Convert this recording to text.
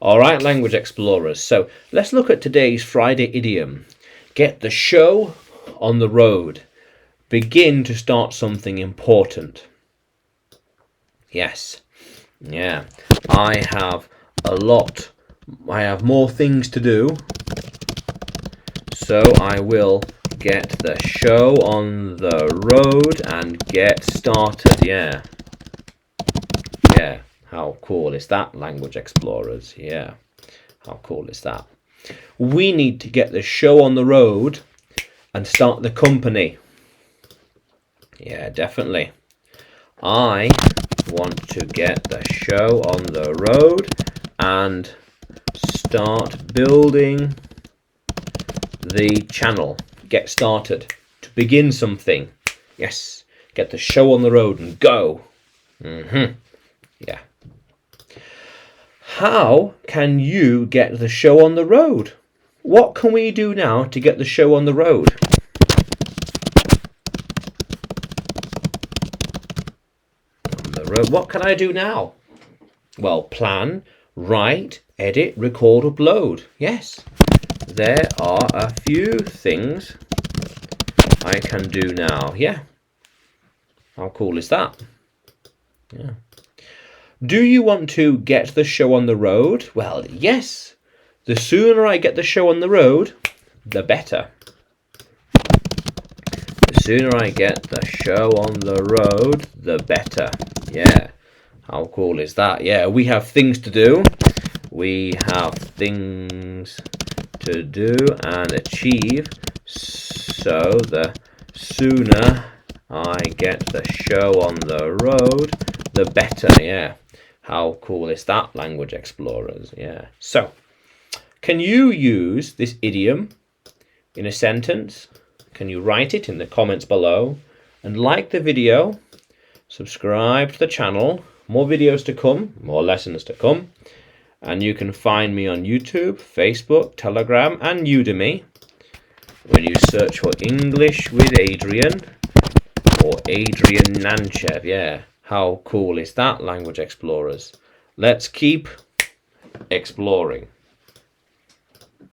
All right, language explorers. So let's look at today's Friday idiom. Get the show on the road. Begin to start something important. Yes. Yeah. I have more things to do. So I will get the show on the road and get started. Yeah. Yeah. How cool is that, language explorers? Yeah. How cool is that? We need to get the show on the road and start the company. Yeah, definitely. I want to get the show on the road and start building the channel. Get started. To begin something. Yes. Get the show on the road and go. Yeah. How can you get the show on the road? What can we do now to get the show on the road? What can I do now? Well, plan, write, edit, record, upload. Yes, there are a few things I can do now. Yeah. How cool is that? Yeah. Do you want to get the show on the road? Well, yes. The sooner I get the show on the road, the better. The sooner I get the show on the road, the better. Yeah. How cool is that? Yeah, we have things to do. We have things to do and achieve. So the sooner I get the show on the road, the better. Yeah. How cool is that, language explorers? Yeah. So, can you use this idiom in a sentence? Can you write it in the comments below? And like the video, subscribe to the channel. More videos to come, more lessons to come. And you can find me on YouTube, Facebook, Telegram, and Udemy. When you search for English with Adrian or Adrian Nanchev. Yeah. How cool is that, language explorers? Let's keep exploring.